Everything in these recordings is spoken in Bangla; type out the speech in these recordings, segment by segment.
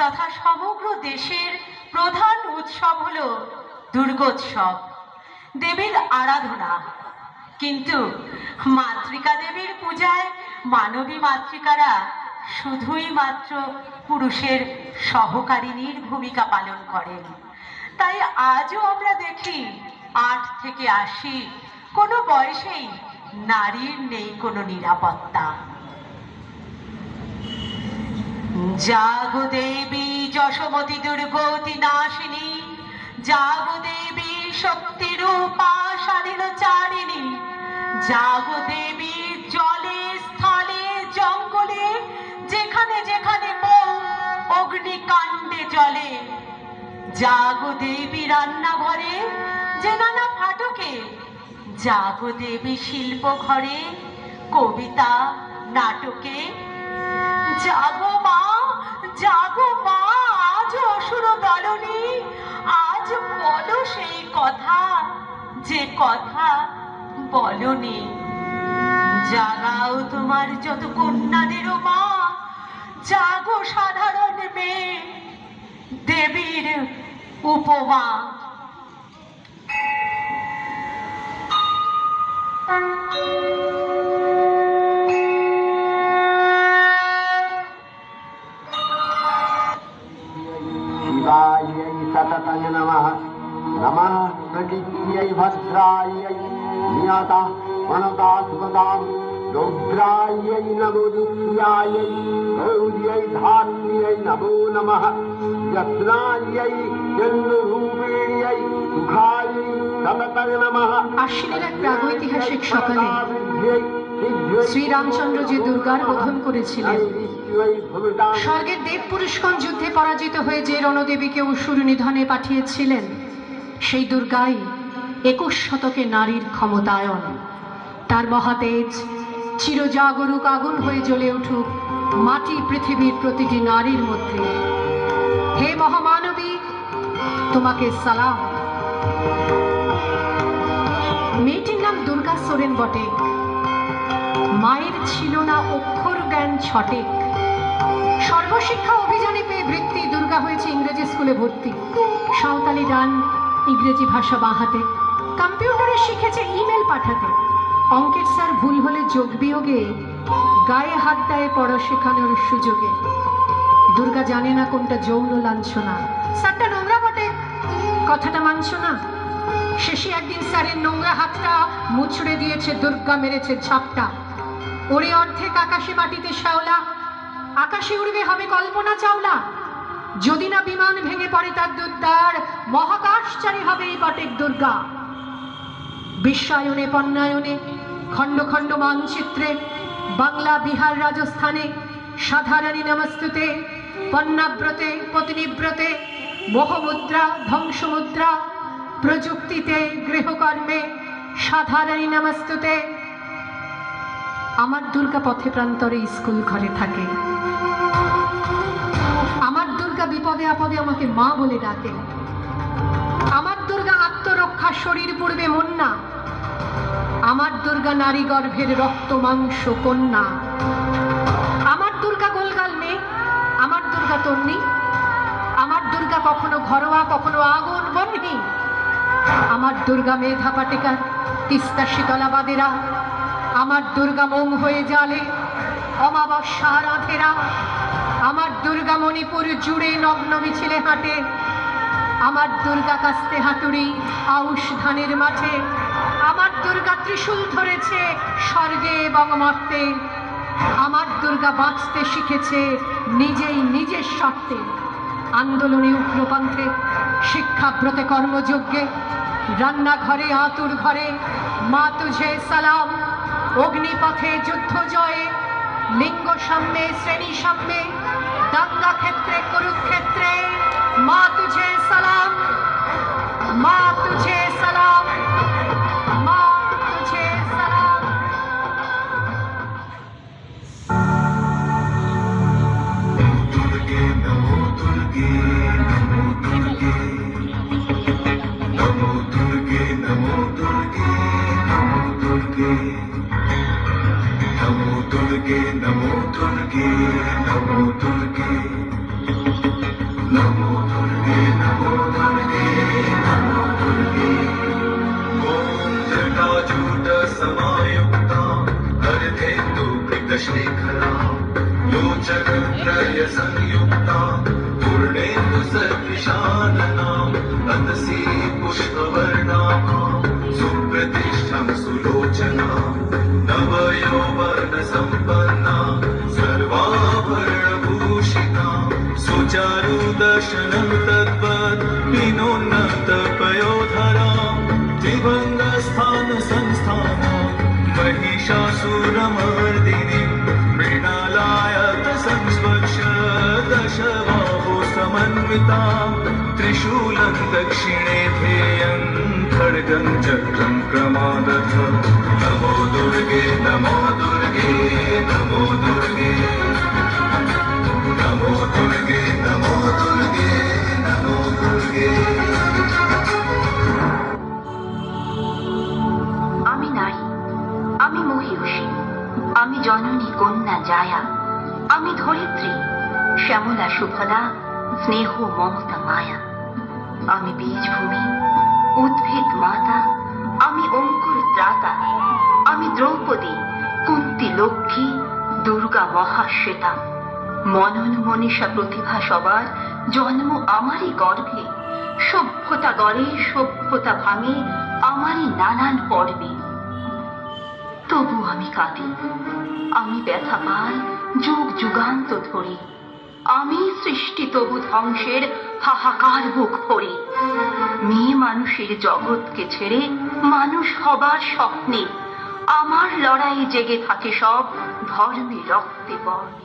তথা সমগ্র দেশের প্রধান উৎসব হলো দুর্গোৎসব, দেবীর আরাধনা। কিন্তু মাতৃকা দেবীর পূজায় মানবী মাতৃকারা শুধুই মাত্র পুরুষের সহকারিনীর ভূমিকা পালন করেন। তাই আজও আমরা দেখি 8 থেকে 80 কোনো বয়সেই নারীর নেই কোনো নিরাপত্তা। জাগো দেবী যশোমতী দুর্গতি নাশিনী, জাগো দেবী শক্তিরূপা স্বাধীনচারিণী, জাগো দেবী জলে স্থলে জঙ্গলে যেখানে যেখানে অগ্নিকাণ্ডে জ্বলে, জাগো দেবী রান্নাঘরে যে নানা ফাটকে, জাগো দেবী শিল্প ঘরে কবিতা নাটকে, জাগো মা আজ অসুর দলনী, আজ বলো সেই কথা যে কথা বলনি। জাগাও তোমার যত কন্যাদেরও মা, জাগো সাধারণ মেয়ে দেবীর উপমা। शिवायै सततं नमः। नमः प्रकृत्यै भद्रायै नियतः वनदास्पदां, रुद्रायै नमो दुर्गायै गौर्यै धात्र्यै नमो नमः। यत्नायै चन्द्ररूपिण्यै सुखायै सततं नमः। আশ্বিনের এক প্রাগৈতিহাসিক সকালে শ্রীরামচন্দ্র যে দুর্গার বোধন করেছিলেন, স্বর্গের দেব পুরুষগণ যুদ্ধে পরাজিত হয়ে যে রণদেবীকে অসুর নিধনে পাঠিয়েছিলেন, সেই দুর্গাই 21 শতকে নারীর ক্ষমতায়ন। তার মহাতেজ চিরজাগরুক আগুন হয়ে জ্বলে উঠুক মাটি পৃথিবীর প্রতিটি নারীর মধ্যে। হে মহামানবী, তোমাকে সালাম। মেয়েটির নাম দুর্গা সোরেন বটে। মায়ের ছিল না অক্ষর জ্ঞান ছটেক। সর্বশিক্ষা অভিযানে পেয়ে বৃত্তি দুর্গা হয়েছে ইংরেজি স্কুলে ভর্তি। সাঁওতালি গান, ইংরেজি ভাষা বাঁহাতে, কম্পিউটারে শিখেছে ইমেল পাঠাতে। অঙ্কের স্যার ভুল হলে যোগ বিয়োগে গায়ে হাত দেয় পড়া শেখানোর সুযোগে। দুর্গা জানে না কোনটা যৌন লাঞ্ছনা। স্যারটা নোংরা বটে, কথাটা মানছ না। শেষে একদিন স্যারের নোংরা হাতটা মুছড়ে দিয়েছে দুর্গা, মেরেছে ঝাপটা। ওরে অর্ধেক আকাশে মাটিতে শ্যাওলা, আকাশে উড়বে হবে কল্পনা চাওলা। যদি না বিমান ভেঙে পড়ে তার দুর্দার, মহাকাশচারী হবে এই বটেক দুর্গা। বিশ্বায়নে পণ্যায়নে খণ্ড খণ্ড মানচিত্রে, বাংলা বিহার রাজস্থানে সাধারণী নমস্তুতে, পণ্যাব্রতে পত্নীব্রতে, মোহমুদ্রা ধ্বংসমুদ্রা, প্রযুক্তিতে গৃহকর্মে সাধারণী নমস্তুতে। আমার দুর্গা পথে প্রান্তরে স্কুল ঘরে থাকে। আমার দুর্গা বিপদে আপদে আমাকে মা বলে ডাকে। আমার দুর্গা আত্মরক্ষা শরীর পূর্বে মন না। আমার দুর্গা নারী গর্ভের রক্ত মাংস কন্যা। আমার দুর্গা গোলগাল মেয়ে, আমার দুর্গা তন্নি। আমার দুর্গা কখনো ঘরোয়া কখনো আগুন বন্যি। আমার দুর্গা মেধা পাটেকার, তিস্তা শীতলাবাদেরা। আমার দুর্গা মং হয়ে জালে অমাবস্যা রাধেরা। আমার দুর্গা মণিপুর জুড়ে নগ্ন মিছিলে হাঁটে। আমার দুর্গা কাস্তে হাতুড়ি আউশ ধানের মাঠে। আমার দুর্গা ত্রিশূল ধরেছে স্বর্গে এবং মর্তে। আমার দুর্গা বাঁচতে শিখেছে নিজেই নিজের স্বার্থে। আন্দোলনে উগ্রপন্থে, শিক্ষাব্রতে কর্মযজ্ঞে, রান্নাঘরে আতুর ঘরে মা তুঝে সালাম। অগ্নিপথে যুদ্ধ জয়ে, লিঙ্গ সাম্যে শ্রেণী সাম্যে, দাঙ্গা ক্ষেত্রে কুরুক্ষেত্রে মা তুঝে সালাম, মা তুঝে সালাম, মা তুঝে সালাম। দুর্গে নমো দুর্গে নমো দুর্গে, নমো দুর্গে নমো দুর্গে নমো দুর্গে, নমো দুর্গে নমো দুর্গে নমো দুর্গে। नमो दुर्गे नमो दुर्गे नमो दुर्गे ॐ जटाजूट समायुक्ता हरधेन्दुकृतशेखरा लोचनत्रय संयुक्ता पूर्णेन्दु सदृशाननाम् अतसी पुष्पवर्णाभा सुप्रतिष्ठं सुलोचना नवयौवनसम्पन्ना सर्वाभरणभूषिता सुचारुदर्शनं तद्वत् विनोन्नतपयोधरा त्रिभङ्गस्थानसंस्थाना महिषासुरमर्दिनीं मृणालायत संस्पर्श दशबाहो समन्वितां त्रिशूलं दक्षिणे ध्येयं खड्गं चक्रं क्रमादथ नमो दुर्गे नमो दुर्गे नमो दुर्गे नमो दुर्गे नमो दुर्गे नमो दुर्गे আমি নারী, আমি মহিষী, আমি জননী কন্যা জায়া, আমি ধরিত্রী শ্যামলা সুফলা স্নেহ মমতা মায়া, আমি বীজভূমি উদ্ভিদ মাতা, আমি অঙ্কুর ত্রাতা, আমি দ্রৌপদী কুন্তি লক্ষ্মী দুর্গা মহাশ্বেতা, মনন মনীষা প্রতিভা সবার জন্ম আমারই গর্ভে, সভ্যতা গড়ে সভ্যতা ভাঙে আমারই নানান পর্বে। তবু আমি কাঁদি, আমি ব্যথা পাই যুগ যুগান্ত ধরে, আমি সৃষ্টি তবু ধ্বংসের হাহাকার বুক ভরে। মেয়ে মানুষের জগৎকে ছেড়ে মানুষ হবার স্বপ্নে আমার লড়াই জেগে থাকে সব ধর্মে রক্তে বর্ণে।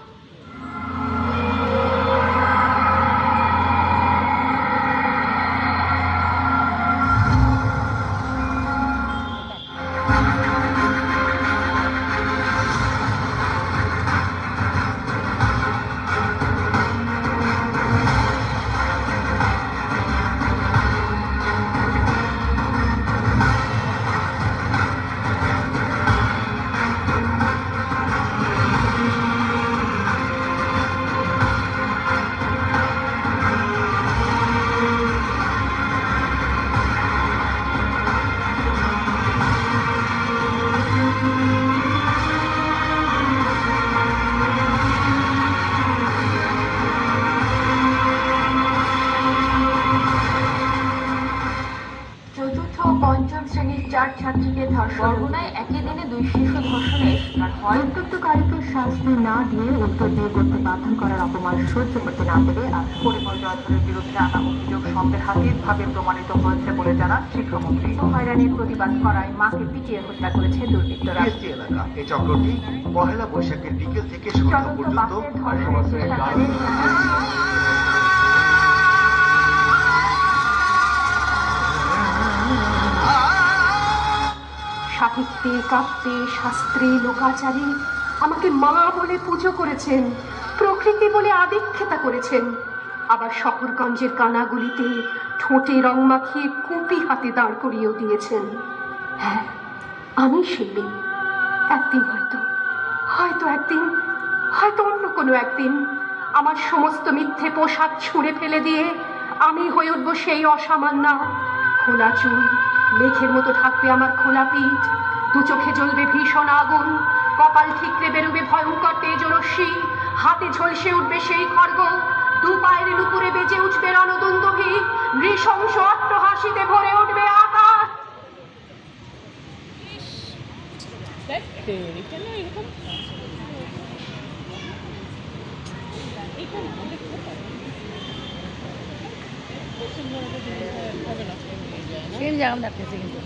চতুর্থ ও পঞ্চম শ্রেণীর 4 ছাত্রীকে ধর্ষণ বরগুনায় একই দিনে 2 শিশু ধর্ষণের শিকার হয়। উত্তক্তকারীকে শাস্তি না দিয়ে উত্তর দিয়ে করতে বাধ্য করার অপমান সহ্য করতে না পেরে আজ পরিমল জয়ধরের বিরুদ্ধে আনা অভিযোগ সন্দেহাতীতভাবে প্রমাণিত হয়েছে বলে জানান শিক্ষামন্ত্রী। হয়রানির প্রতিবাদ করায় মাকে পিটিয়ে হত্যা করেছে দুর্বৃত্তরা। বিএসটি এলাকা এই চক্রটি পহেলা বৈশাখের বিকেল থেকে সন্ধ্যা চলন্ত পর্যন্ত বাসের ধর্ষণের চেষ্টা করে সাহিত্যে কাব্যে শাস্ত্রে লোকাচারে আমাকে মা বলে পুজো করেছেন, প্রকৃতি বলে আদিক্ষেতা করেছেন। আবার শহরগঞ্জের কানাগুলিতে ঠোঁটে রং মাখিয়ে কুপি হাতে দাঁড় করিয়েও দিয়েছেন। হ্যাঁ, আমি শিল্পী। একদিন হয়তো একদিন, হয়তো অন্য কোনো একদিন আমার সমস্ত মিথ্যে পোশাক ছুঁড়ে ফেলে দিয়ে আমি হয়ে উঠব সেই অসামান্যা। খোলা চুল, মেঘের মতো থাকবে আমার খোলা পিঠ, দু চোখে জ্বলবে ভীষণ আগুন, কপাল ঠিকরে বেরোবে ভয়ঙ্কর তেজরশ্মি, হাতে ঝলসে উঠবে সেই খড়গ, দু পায়ের নুপুরে বেজে উঠবে রণদুন্দুভি, নৃশংস অট্টহাসিতে ভরে উঠবে আকাশ। সেম জায়গা লাগতেছে কিন্তু